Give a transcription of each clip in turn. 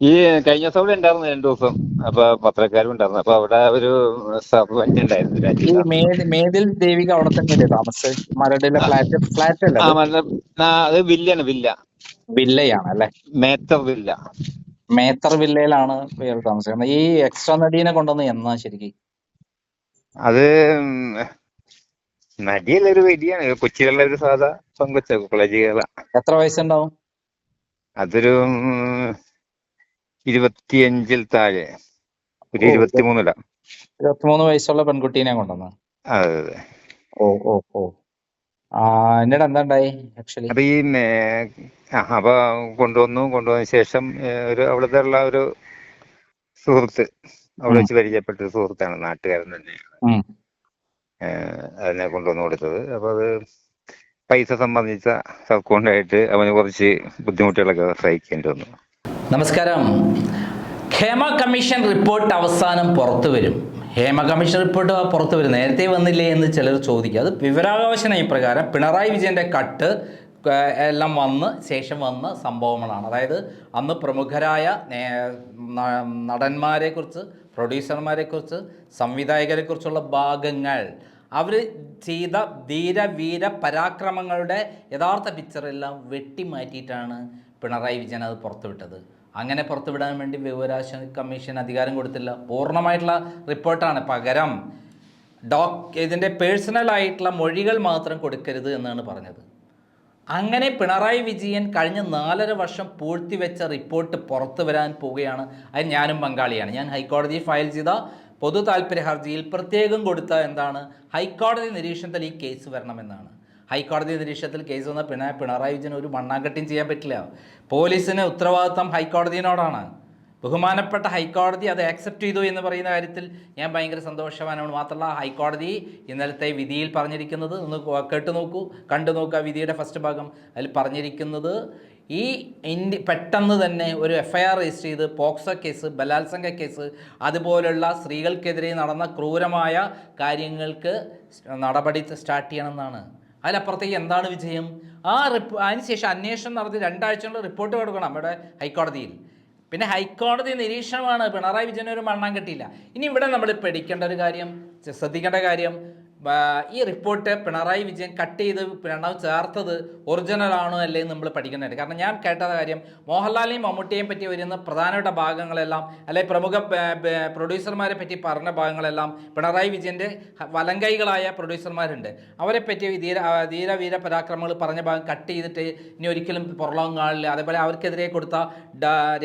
ഈ കഴിഞ്ഞ ദിവസം ഇവിടെ ഉണ്ടായിരുന്നു 2 ദിവസം. അപ്പൊ പത്രക്കാരും ഉണ്ടായിരുന്നു. അപ്പൊ അവിടെ ഒരു സർവന്റ് ഉണ്ടായിരുന്നു, ഈ രാജീവ്. മേതിൽ ദേവിക അവിടെ തന്നെയല്ലേ താമസിച്ചത്? മരടിലെ ഫ്ലാറ്റ് അല്ലേ അത്? അത് വില്ലാണ്, വില്ലയാണ് അല്ലെ? മേത്തർ വില്ല. മേത്തർ വില്ലയിലാണ് ഇയാൾ താമസിക്കുന്നത്. ഈ എക്സ്ട്രാ നടീനെ കൊണ്ടുവന്ന് എന്നാ ശരിക്കും? അത് നടിയല്ല, ഒരു വലിയാണ്. കൊച്ചിയിലുള്ള ഒരു സാധാ പെങ്കൊച്ച, കോളേജുകള. എത്ര വയസ്സുണ്ടാവും? അതൊരു 25-ൽ താഴെ, ഒരു ഓ, 23. 23 വയസ്സുള്ള പെൺകുട്ടീനെ കൊണ്ടുവന്ന്. അതെ അതെ. ഓ ഓ ഓ. എന്നിട്ട് എന്താ ഉണ്ടായി ആക്ച്വലി? അപ്പൊ അപ്പൊ കൊണ്ടുവന്ന ശേഷം അവിടുത്തെ ഉള്ള ഒരു സുഹൃത്ത്, അവിടെ വെച്ച് പരിചയപ്പെട്ട ഒരു സുഹൃത്താണ്, നാട്ടുകാരൻ തന്നെയാണ് അതിനെ കൊണ്ടുവന്ന് കൊടുത്തത്. അപ്പൊ അത് പൈസ സംബന്ധിച്ച സബ്കോണ്ടായിട്ട് അവന് കുറച്ച് ബുദ്ധിമുട്ടുകളൊക്കെ സഹിക്കേണ്ടി വന്നു. നമസ്കാരം. ഹേമ കമ്മീഷൻ റിപ്പോർട്ട് അവസാനം പുറത്തു വരും. ഹേമ കമ്മീഷൻ റിപ്പോർട്ട് പുറത്തു വരും, നേരത്തെ വന്നില്ലേ എന്ന് ചിലർ ചോദിക്കുക. അത് വിവരാവകാശ നയപ്രകാരം പിണറായി വിജയൻ്റെ കട്ട് എല്ലാം ശേഷം വന്ന സംഭവങ്ങളാണ്. അതായത് അന്ന് പ്രമുഖരായ നടന്മാരെക്കുറിച്ച്, പ്രൊഡ്യൂസർമാരെക്കുറിച്ച്, സംവിധായകരെക്കുറിച്ചുള്ള ഭാഗങ്ങൾ, അവർ ചെയ്ത ധീരവീര പരാക്രമങ്ങളുടെ യഥാർത്ഥ പിക്ചറെല്ലാം വെട്ടിമാറ്റിയിട്ടാണ് പിണറായി വിജയൻ അത് പുറത്തുവിട്ടത്. അങ്ങനെ പുറത്തുവിടാൻ വേണ്ടി വിവരാവകാശ കമ്മീഷൻ അധികാരം കൊടുത്തില്ല. പൂർണ്ണമായിട്ടുള്ള റിപ്പോർട്ടാണ്. പകരം ഇതിൻ്റെ പേഴ്സണലായിട്ടുള്ള മൊഴികൾ മാത്രം കൊടുക്കരുത് എന്നാണ് പറഞ്ഞത്. അങ്ങനെ പിണറായി വിജയൻ കഴിഞ്ഞ 4.5 വർഷം പൂഴ്ത്തിവെച്ച റിപ്പോർട്ട് പുറത്തു വരാൻ പോവുകയാണ്. അതിന് ഞാനും പങ്കാളിയാണ്. ഞാൻ ഹൈക്കോടതിയിൽ ഫയൽ ചെയ്ത പൊതു താല്പര്യ ഹർജിയിൽ പ്രത്യേകം കൊടുത്ത എന്താണ്, ഹൈക്കോടതി നിരീക്ഷണത്തിൽ ഈ കേസ് വരണമെന്നാണ്. ഹൈക്കോടതി നിരീക്ഷണത്തിൽ കേസ് വന്നാൽ പിണറായി വിജയൻ ഒരു മണ്ണാങ്കട്ടിയും ചെയ്യാൻ പറ്റില്ല. പോലീസിന് ഉത്തരവാദിത്തം ഹൈക്കോടതിയോടാണ്. ബഹുമാനപ്പെട്ട ഹൈക്കോടതി അത് ആക്സെപ്റ്റ് ചെയ്തു എന്ന് പറയുന്ന കാര്യത്തിൽ ഞാൻ ഭയങ്കര സന്തോഷവാനാണ്. മാത്രമല്ല, ഹൈക്കോടതി ഇന്നലത്തെ വിധിയിൽ പറഞ്ഞിരിക്കുന്നത് ഒന്ന് കണ്ടു നോക്കുക വിധിയുടെ ഫസ്റ്റ് ഭാഗം. അതിൽ പറഞ്ഞിരിക്കുന്നത് ഈ പെട്ടെന്ന് തന്നെ ഒരു FIR രജിസ്റ്റർ ചെയ്ത് പോക്സോ കേസ്, ബലാത്സംഗ കേസ്, അതുപോലുള്ള സ്ത്രീകൾക്കെതിരെ നടന്ന ക്രൂരമായ കാര്യങ്ങൾക്ക് നടപടി സ്റ്റാർട്ട് ചെയ്യണമെന്നാണ്. അതിലപ്പുറത്തേക്ക് എന്താണ് വിജയം? അതിനുശേഷം അന്വേഷണം നടത്തി 2 ആഴ്ച കൊണ്ട് റിപ്പോർട്ട് കൊടുക്കണം നമ്മുടെ ഹൈക്കോടതിയിൽ. പിന്നെ ഹൈക്കോടതി നിരീക്ഷണമാണ്. പിണറായി വിജയൻ ഒരു മണ്ണാൻ കിട്ടിയില്ല. ഇനി ഇവിടെ നമ്മൾ പഠിക്കേണ്ട ഒരു കാര്യം, ശ്രദ്ധിക്കേണ്ട കാര്യം, ഈ റിപ്പോർട്ട് പിണറായി വിജയൻ കട്ട് ചെയ്ത് പിണറായി ചേർത്തത് ഒറിജിനൽ ആണോ അല്ലേ നമ്മൾ പഠിക്കേണ്ടത്. കാരണം ഞാൻ കേട്ട കാര്യം, മോഹൻലാലിനെയും മമ്മൂട്ടിയെയും പറ്റി വരുന്ന പ്രധാനപ്പെട്ട ഭാഗങ്ങളെല്ലാം, അല്ലെങ്കിൽ പ്രമുഖ പ്രൊഡ്യൂസർമാരെ പറ്റി പറഞ്ഞ ഭാഗങ്ങളെല്ലാം, പിണറായി വിജയൻ്റെ വലങ്കൈകളായ പ്രൊഡ്യൂസർമാരുണ്ട്, അവരെ പറ്റി ധീരവീര പരാക്രമങ്ങൾ പറഞ്ഞ ഭാഗം കട്ട് ചെയ്തിട്ട് ഇനി ഒരിക്കലും പുറലോകം കാണില്ല. അതേപോലെ അവർക്കെതിരെ കൊടുത്ത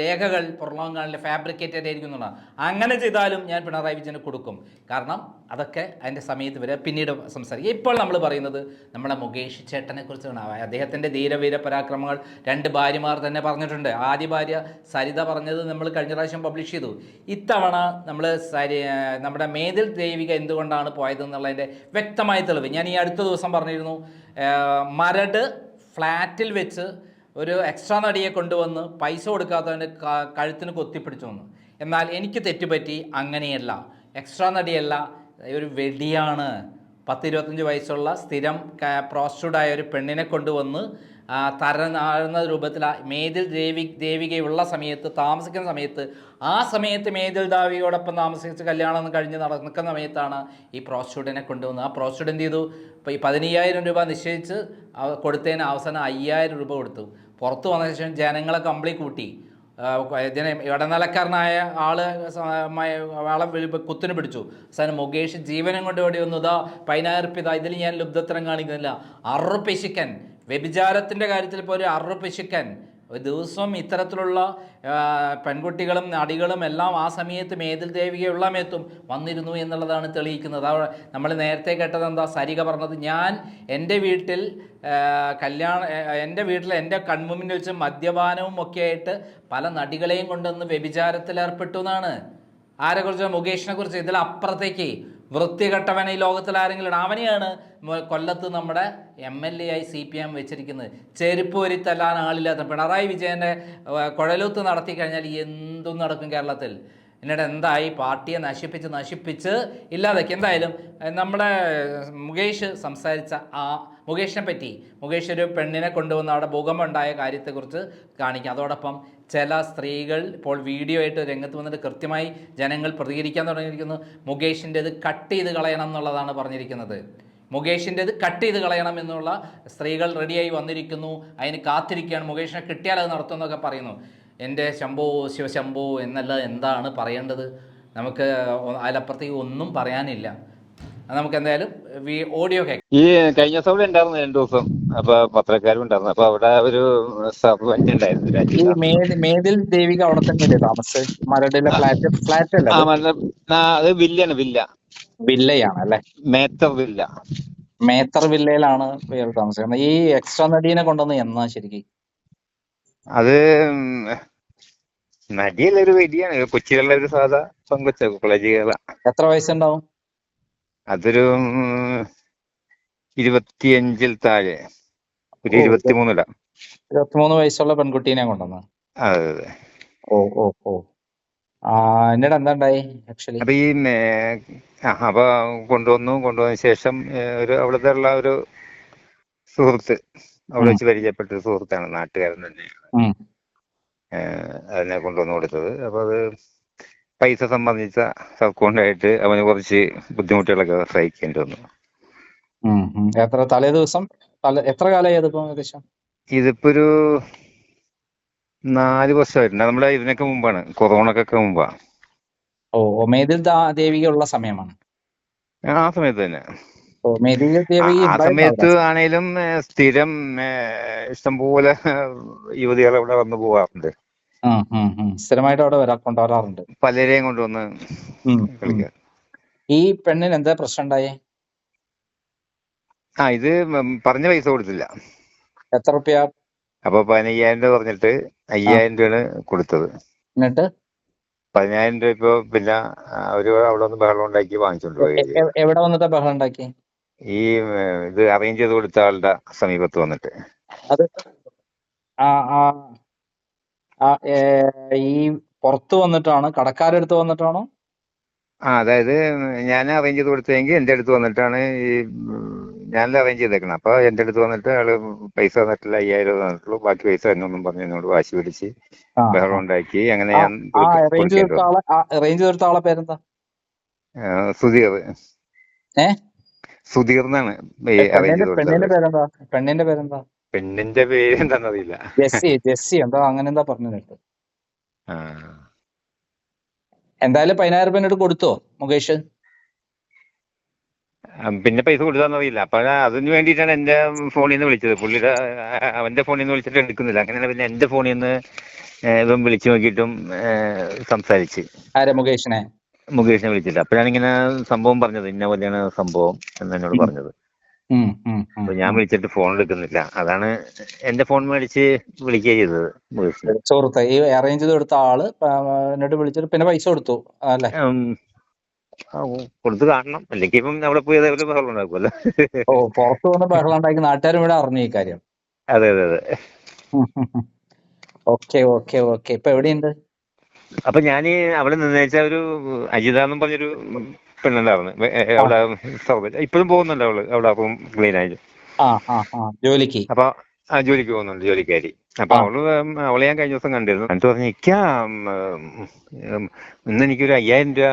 രേഖകൾ പുറലോകം കാണില്ല, ഫാബ്രിക്കേറ്റഡ് ആയിരിക്കുന്നതാണ്. അങ്ങനെ ചെയ്താലും ഞാൻ പിണറായി വിജയന് കൊടുക്കും. കാരണം അതൊക്കെ അതിൻ്റെ സമയത്ത് വരെ പിന്നീട് സംസാരിക്കും. ഇപ്പോൾ നമ്മൾ പറയുന്നത് നമ്മുടെ മുകേഷ് ചേട്ടനെ കുറിച്ചാണ്. അദ്ദേഹത്തിൻ്റെ ധീരവീര പരാക്രമങ്ങൾ 2 ഭാര്യമാർ തന്നെ പറഞ്ഞിട്ടുണ്ട്. ആദ്യ ഭാര്യ സരിത പറഞ്ഞത് നമ്മൾ കഴിഞ്ഞ പ്രാവശ്യം പബ്ലിഷ് ചെയ്തു. ഇത്തവണ നമ്മൾ നമ്മുടെ മേതിൽ ദേവിക എന്തുകൊണ്ടാണ് പോയതെന്നുള്ളതിൻ്റെ വ്യക്തമായ തെളിവ് ഞാൻ ഈ അടുത്ത ദിവസം പറഞ്ഞിരുന്നു. മരട് ഫ്ലാറ്റിൽ വെച്ച് ഒരു എക്സ്ട്രാ നടിയെ കൊണ്ടുവന്ന് പൈസ കൊടുക്കാത്തതിൻ്റെ കഴുത്തിന് കൊത്തിപ്പിടിച്ചു വന്നു. എന്നാൽ എനിക്ക് തെറ്റുപറ്റി. അങ്ങനെയല്ല, എക്സ്ട്രാ നടിയല്ല, ഒരു വെടിയാണ്. 10-25 വയസ്സുള്ള സ്ഥിരം പ്രോസ്റ്റിറ്റ്യൂട്ടായ ഒരു പെണ്ണിനെ കൊണ്ടുവന്ന് തരനാഴുന്ന രൂപത്തിൽ മേതിൽ ദേവികയുള്ള സമയത്ത്, താമസിക്കുന്ന സമയത്ത്, ആ സമയത്ത് മേതിൽ ദേവികയോടൊപ്പം താമസിച്ച് കല്യാണം കഴിഞ്ഞ് നടക്കുന്ന സമയത്താണ് ഈ പ്രോസ്റ്റിറ്റ്യൂട്ടിനെ കൊണ്ടുവന്നത്. ആ പ്രോസ്റ്റിറ്റ്യൂട്ട് എന്ത് ചെയ്തു? ഇപ്പോൾ ഈ 15,000 രൂപ നിശ്ചയിച്ച് കൊടുത്തതിന് അവസാനം 5,000 രൂപ കൊടുത്തു. പുറത്തു വന്ന ശേഷം ജനങ്ങളെ കംപ്ലീറ്റ് കൂട്ടി. ഇടനിലക്കാരനായ ആളെ കുത്തിന് പിടിച്ചു. അവസാനം മുകേഷ് ജീവനം കൊണ്ട് ഓടി വന്നു. 10,000 രൂപ, ഇതിൽ ഞാൻ ലുബ്ധത്തരം കാണിക്കുന്നില്ല, അറുപിശുക്കൻ, വ്യഭിചാരത്തിൻ്റെ കാര്യത്തിൽ ഇപ്പോൾ ഒരു അറുപിശുക്കൻ. ഒരു ദിവസം ഇത്തരത്തിലുള്ള പെൺകുട്ടികളും നടികളും എല്ലാം ആ സമയത്ത് മേതിൽ ദേവികയുള്ള മേത്തും വന്നിരുന്നു എന്നുള്ളതാണ് തെളിയിക്കുന്നത്. നമ്മൾ നേരത്തെ കേട്ടത് എന്താ, സരിക പറഞ്ഞത്, ഞാൻ എൻ്റെ വീട്ടിൽ എൻ്റെ വീട്ടിൽ എൻ്റെ കൺമുമ്പിൽ വെച്ച് മദ്യപാനവും ഒക്കെ ആയിട്ട് പല നടികളെയും കൊണ്ടുവന്ന് വ്യഭിചാരത്തിൽ ഏർപ്പെട്ടു എന്നാണ്. ആരെക്കുറിച്ച്? മുകേഷിനെ കുറിച്ച്. ഇതിലപ്പുറത്തേക്ക് വൃത്തികെട്ടവൻ ഈ ലോകത്തിൽ ആരെങ്കിലും? അവനെയാണ് കൊല്ലത്ത് നമ്മുടെ MLA ആയി CPM വെച്ചിരിക്കുന്നത്. ചെരുപ്പ് വരിത്തല്ലാൻ ആളില്ലാത്ത പിണറായി വിജയൻ്റെ കുഴലൂത്ത് നടത്തി കഴിഞ്ഞാൽ എന്തും നടക്കും കേരളത്തിൽ. എന്നിട്ട് എന്തായി? പാർട്ടിയെ നശിപ്പിച്ച് ഇല്ലാതാക്കി. എന്തായാലും നമ്മുടെ മുകേഷ് സംസാരിച്ച ആ മുകേഷിനെ പറ്റി, മുകേഷ് ഒരു പെണ്ണിനെ കൊണ്ടുവന്ന് അവിടെ ഭൂകമ്പം ഉണ്ടായ കാര്യത്തെക്കുറിച്ച് കാണിക്കുക. അതോടൊപ്പം ചില സ്ത്രീകൾ ഇപ്പോൾ വീഡിയോ ആയിട്ട് രംഗത്ത് വന്നിട്ട് കൃത്യമായി ജനങ്ങൾ പ്രതികരിക്കാൻ തുടങ്ങിയിരിക്കുന്നു. മുകേഷിൻ്റെത് കട്ട് ചെയ്ത് കളയണം എന്നുള്ളതാണ് പറഞ്ഞിരിക്കുന്നത്. മുകേഷിൻ്റെത് കട്ട് ചെയ്ത് കളയണം എന്നുള്ള സ്ത്രീകൾ റെഡിയായി വന്നിരിക്കുന്നു, അതിന് കാത്തിരിക്കുകയാണ്, മുകേഷിനെ കിട്ടിയാൽ അത് നടത്തുമെന്നൊക്കെ പറയുന്നു. എൻ്റെ ശംഭോ ശിവശംഭോ എന്നല്ല എന്താണ് പറയേണ്ടത്? നമുക്ക് അതിലപ്പുറത്തേക്ക് ഒന്നും പറയാനില്ല. നമുക്ക് എന്തായാലും ഓഡിയോ കേൾക്കാം. ഈ കഴിഞ്ഞ ദിവസം ഇവിടെ ഉണ്ടായിരുന്നു 2 ദിവസം. അപ്പൊ പത്രക്കാരും ഉണ്ടായിരുന്നു. അപ്പൊ അവിടെ ഒരു സർവന്റ് ഉണ്ടായിരുന്നു, ഈ രാജിത. മേതിൽ ദേവിക അവിടെ തന്നെയല്ലേ താമസിച്ചത്? മരടിലെ ഫ്ലാറ്റ് അല്ലേ അത്? അത് വില്ലാണ്, വില്ലയാണ് അല്ലെ? മേത്തർ വില്ല. മേത്തർ വില്ലയിലാണ് ഇയാൾ താമസിക്കുന്നത്. ഈ എക്സ്ട്രാ നടീനെ കൊണ്ടുവന്ന് എന്നാ ശരിക്കും? അത് നടിയല്ല, ഒരു വലിയാണ്, കൊച്ചിയിലുള്ള ഒരു സാധാ പെങ്കൊച്ച, കോളേജുകള. എത്ര വയസ്സുണ്ടാവും? അതൊരു 25-ൽ താഴെ, ഒരു 23 23 വയസ്സുള്ള പെൺകുട്ടീനെ കൊണ്ടുവന്ന. അതെ അതെ. ഓ ഓ ഓ എന്നിട്ട് എന്താ ഉണ്ടായി ആക്ച്വലി? അപ്പൊ ഈ അപ്പൊ കൊണ്ടുവന്ന ശേഷം അവിടുത്തെ ഉള്ള ഒരു സുഹൃത്ത്, അവിടെ വെച്ച് പരിചയപ്പെട്ട ഒരു സുഹൃത്താണ്, നാട്ടുകാരൻ തന്നെയാണ് അതിനെ കൊണ്ടുവന്ന് കൊടുത്തത്. അപ്പൊ അത് പൈസ സംബന്ധിച്ച സബ്കോണ്ടായിട്ട് അവന് കുറച്ച് ബുദ്ധിമുട്ടുകളൊക്കെ സഹിക്കേണ്ടി വന്നു. എത്ര കാലമായി അതിപ്പോ ഏകദേശം? ഇതിപ്പോ ഒരു 4 വർഷമായിട്ടുണ്ട്. നമ്മുടെ ഇതിനൊക്കെ മുമ്പാണ്, കൊറോണക്കൊക്കെ മുമ്പാ. ഓ മേതിൽ ദേവിക ഉള്ള സമയമാണ് ആ സമയത്ത് തന്നെ. മേതിൽ ദേവിക ആ സമയത്ത് ആണേലും സ്ഥിരം ഇഷ്ടംപോലെ യുവതികൾ അവിടെ വന്നു പോവാറുണ്ട്. സ്ഥിരമായിട്ട് അവിടെ കൊണ്ടുവരാറുണ്ട്, പലരെയും കൊണ്ടുവന്ന് കളിക്കാൻ. ഈ പെണ്ണിന് എന്താ പ്രശ്നം ഉണ്ടായേ? ഇത് പറഞ്ഞ പൈസ കൊടുത്തില്ല. എത്ര റുപ്യ? അപ്പൊ 15,000 രൂപ പറഞ്ഞിട്ട് 5,000 രൂപയാണ് കൊടുത്തത്. എന്നിട്ട് 15,000 രൂപ ഇപ്പൊ പിന്നെ അവര് അവിടെ വന്ന് ബഹളം ഉണ്ടാക്കി വാങ്ങിച്ചോണ്ട് പോയി. എവിടെ വന്നിട്ട് ബഹളം ഉണ്ടാക്കി? ഈ ഇത് അറേഞ്ച് ചെയ്ത് കൊടുത്ത ആളുടെ സമീപത്ത് വന്നിട്ട്. അത് ഈ പുറത്ത് വന്നിട്ടാണ്, കടക്കാരെടുത്ത് വന്നിട്ടാണോ? അതായത് ഞാൻ അറേഞ്ച് ചെയ്ത് കൊടുത്തെങ്കിൽ എന്റെ അടുത്ത് വന്നിട്ടാണ്. ഞാനല്ല അറേഞ്ച് ചെയ്തേക്കണം. അപ്പൊ എന്റെ അടുത്ത് വന്നിട്ട് ആള് പൈസ തന്നിട്ടില്ല, 5,000 രൂപ തന്നിട്ടുള്ളൂ, ബാക്കി പൈസ എന്നൊന്നും പറഞ്ഞ് എന്നോട് വാശി പിടിച്ച് ബഹളം ഉണ്ടാക്കി. അങ്ങനെ ഞാൻ അറേഞ്ച് ചെയ്ത ആളെ പേരെന്താ? സുധീർ. സുധീർ എന്നാണ് അറേഞ്ച് ചെയ്ത് കൊടുത്തത്. പെണ്ണിന്റെ പേരെന്താ? പെണ്ണിന്റെ പേര് എന്താണെന്നറിയില്ല. ജെസ്സി എന്താ അങ്ങനെ എന്താ പറഞ്ഞു കേട്ടു. എന്തായാലും 10,000 രൂപ കൊടുത്തോ മുകേഷ്? പിന്നെ പൈസ കൊടുത്താന്നറിയില്ല. അപ്പൊ അതിന് വേണ്ടിയിട്ടാണ് എന്റെ ഫോണിൽ നിന്ന് വിളിച്ചത്. പുള്ളിയുടെ അവന്റെ ഫോണിൽ നിന്ന് വിളിച്ചിട്ട് എടുക്കുന്നില്ല. അങ്ങനെയാണ് പിന്നെ എന്റെ ഫോണിൽ നിന്ന് ഇവൻ വിളിച്ചു നോക്കിയിട്ടും സംസാരിച്ച്. മുകേഷിനെ വിളിച്ചിട്ട് അപ്പോഴാണ് ഇങ്ങനെ സംഭവം പറഞ്ഞത്. ഇന്ന പോലെയാണ് സംഭവം എന്നോട് പറഞ്ഞത്. അപ്പൊ ഞാൻ വിളിച്ചിട്ട് ഫോൺ എടുക്കുന്നില്ല. അതാണ് എന്റെ ഫോൺ മേടിച്ച് വിളിക്കുക ചെയ്തത് മുകേഷിന്. സുഹൃത്തെ, ഈ അറേഞ്ച് ചെയ്ത് കൊടുത്ത ആള് എന്നിട്ട് വിളിച്ചിട്ട് പിന്നെ പൈസ കൊടുത്തു അല്ലേ? കൊടുത്ത് കാണണം, അല്ലെങ്കിൽ ഇപ്പം അവിടെ പോയി അതേപോലെ ബഹളം ഉണ്ടാക്കുമല്ലോ. പുറത്തു വന്ന് ബഹളം ഉണ്ടാക്കി നാട്ടുകാരും ഇവിടെ അറിഞ്ഞു ഈ കാര്യം. അതെ അതെ അതെ. ഓക്കെ ഇപ്പൊ എവിടെയുണ്ട്? അപ്പൊ ഞാൻ അവിടെ നിന്നേച്ച ഒരു അജിത എന്നും പറഞ്ഞൊരു പെണ്ണുണ്ടായിരുന്നു അവിടെ. ഇപ്പോഴും പോകുന്നുണ്ട് അവള് അവിടെ ക്ലീൻ ആയിട്ട് ജോലിക്ക്. അപ്പൊ ജോലിക്ക് പോകുന്നുണ്ട്, ജോലിക്കാരി. അപ്പൊ അവളെ ഞാൻ കഴിഞ്ഞ ദിവസം കണ്ടിരുന്നു. എന്നിട്ട് പറഞ്ഞു, ഇന്ന് എനിക്കൊരു 5,000 രൂപ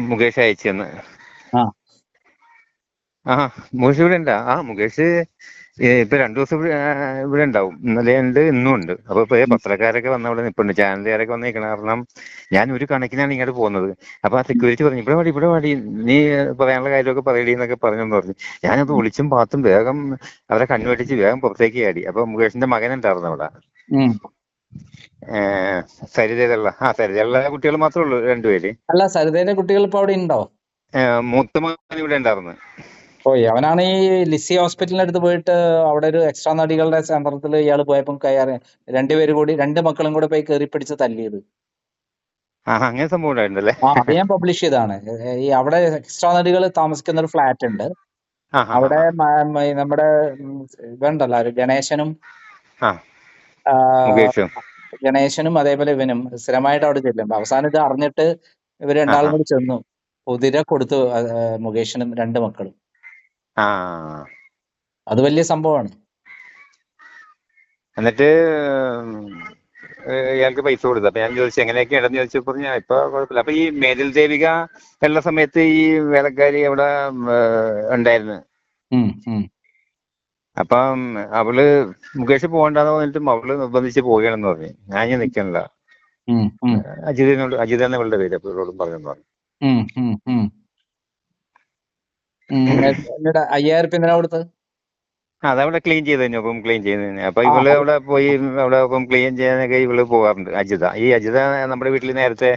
മുകേഷ് അയച്ചെന്ന്. മുകേഷ് ഇവിടെ ഉണ്ടാ? മുകേഷ് ഇപ്പൊ 2 ദിവസം ഇവിടെ ഉണ്ടാവും. ഇന്നലെ ഉണ്ട്, ഇന്നും ഉണ്ട്. അപ്പൊ ഇപ്പൊ പത്രക്കാരൊക്കെ വന്ന അവിടെ നിൽപ്പുണ്ട്, ചാനലുകാരൊക്കെ വന്ന് നിൽക്കണം. കാരണം ഞാൻ ഒരു കണക്കിനാണ് ഇങ്ങോട്ട് പോകുന്നത്. അപ്പൊ ആ സെക്യൂരിറ്റി പറഞ്ഞു, ഇവിടെ വാടി, നീ പറയാനുള്ള കാര്യമൊക്കെ പറയടി എന്നൊക്കെ പറഞ്ഞെന്ന് പറഞ്ഞു. ഞാനത് ഒളിച്ചും പാത്തും വേഗം അവരെ കണ്ണുവെട്ടിച്ച് വേഗം പുറത്തേക്ക് ചാടി. അപ്പൊ മുകേഷിന്റെ മകൻ ഉണ്ടായിരുന്നു അവിടെ, സരിതയുള്ള കുട്ടികൾ മാത്രമേ ഉള്ളൂ, 2 പേര്. അല്ല, സരിതയുടെ കുട്ടികൾ ഇപ്പൊ അവിടെ ഉണ്ടോ? മൂത്ത മകൻ ഇവിടെ ഉണ്ടായിരുന്നു. അവനാണ് ഈ ലിസി ഹോസ്പിറ്റലിന്റെ അടുത്ത് പോയിട്ട് അവിടെ ഒരു എക്സ്ട്രാ നടികളുടെ സെന്ററിൽ ഇയാൾ പോയപ്പോ 2 മക്കളും കൂടെ പോയി കയറി പിടിച്ച് തല്ലിയത്. അങ്ങനെ സംഭവം ഉണ്ടായിട്ടുണ്ടല്ലേ? അത് ഞാൻ പബ്ലിഷ് ചെയ്താണ്. ഈ അവിടെ എക്സ്ട്രാ നടികൾ താമസിക്കുന്ന ഒരു ഫ്ലാറ്റ് ഉണ്ട്. അവിടെ നമ്മുടെ ഇവണ്ടല്ലോ ഗണേശനും അതേപോലെ ഇവനും സ്ഥിരമായിട്ട് അവിടെ ചെല്ലും. അവസാനം ഇത് അറിഞ്ഞിട്ട് ഇവർ 2 കൂടി ചെന്നു കുതിര കൊടുത്തു മുകേഷിനും 2 മക്കളും. അത് വലിയ സംഭവമാണ്. എന്നിട്ട് ഇയാൾക്ക് പൈസ കൊടുത്തു. അപ്പൊ ഞാൻ ചോദിച്ചു എങ്ങനെയൊക്കെയാണെന്ന് ചോദിച്ചപ്പോ ഞാൻ ഇപ്പൊ കുഴപ്പമില്ല. അപ്പൊ ഈ മേതിൽ ദേവിക ഉള്ള സമയത്ത് ഈ വേലക്കാരി അവിടെ ഉണ്ടായിരുന്നു. ഉം, ഉം. അപ്പം അവള് മുകേഷ് പോകണ്ടെന്ന് പറഞ്ഞിട്ടും അവള് നിർബന്ധിച്ച് പോവുകയാണെന്ന് പറഞ്ഞു. ഞാൻ ഇനി നിൽക്കണില്ല. ഉം, ഉം, അജിത എന്ന ഇവളുടെ പേര് ഇവളോടും പറഞ്ഞു. ഉം, ഉം, ഉം. എന്നിട്ട് 5000 ഉറുപ്പിക എന്തിനാ കൊടുത്തത്? അതവിടെ ക്ലീൻ ചെയ്ത് കഴിഞ്ഞു. അപ്പം ക്ലീൻ ചെയ്ത് കഴിഞ്ഞു. അപ്പൊ ആ, ഇവള് അവിടെ പോയി അവിടെ അപ്പം ക്ലീൻ ചെയ്യാനൊക്കെ ഇവള് പോകാറുണ്ട്. ഈ അജിത നമ്മുടെ വീട്ടിൽ നേരത്തെ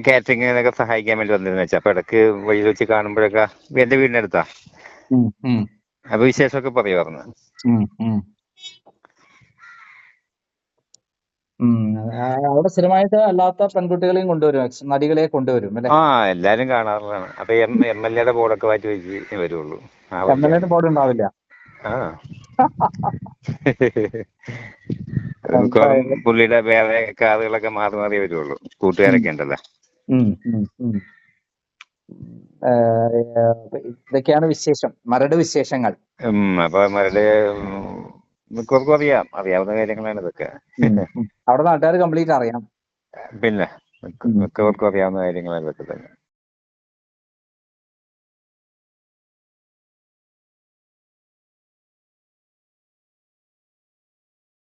കാറ്ററിങ്ങിനൊക്കെ സഹായിക്കാൻ വേണ്ടി വന്നിരുന്നു വെച്ചാൽ. അപ്പൊ ഇടയ്ക്ക് വഴിയിൽ വെച്ച് കാണുമ്പോഴൊക്കെ എന്റെ വീടിനടുത്താ. ഉം, ഉം, അപ്പൊ വിശേഷമൊക്കെ പറയുമായിരുന്നു. ഉം, ഉം. അവിടെ സ്ഥിരമായിട്ട് അല്ലാത്ത പെൺകുട്ടികളെയും കൊണ്ടുവരും, നടികളെ കൊണ്ടുവരും അല്ലെ? ആ എല്ലാരും കാണാറുള്ളതാണ്. അപ്പൊ MLA ബോർഡൊക്കെ മാറ്റി വെച്ച് വരുള്ളൂ ആ വഴിക്കാണ്. എംഎൽഎയുടെ ബോർഡ് ഉണ്ടാവില്ല. ആ മിക്കവാറും പുള്ളിയുടെ വേറെ കാറുകളൊക്കെ മാറി മാറി വരുള്ളൂ. കൂട്ടുകാരൊക്കെ ഉണ്ടല്ലോ. ഇതൊക്കെയാണ് വിശേഷം, മരട് വിശേഷങ്ങൾ. അപ്പൊ മരട് മിക്കവർക്കും അറിയാവുന്ന കാര്യങ്ങളാണ് ഇതൊക്കെ. അവിടെ നാട്ടുകാർ കംപ്ലീറ്റ് അറിയാം. പിന്നെ മിക്കവർക്കും അറിയാവുന്ന കാര്യങ്ങളാണ് ഇതൊക്കെ തന്നെ.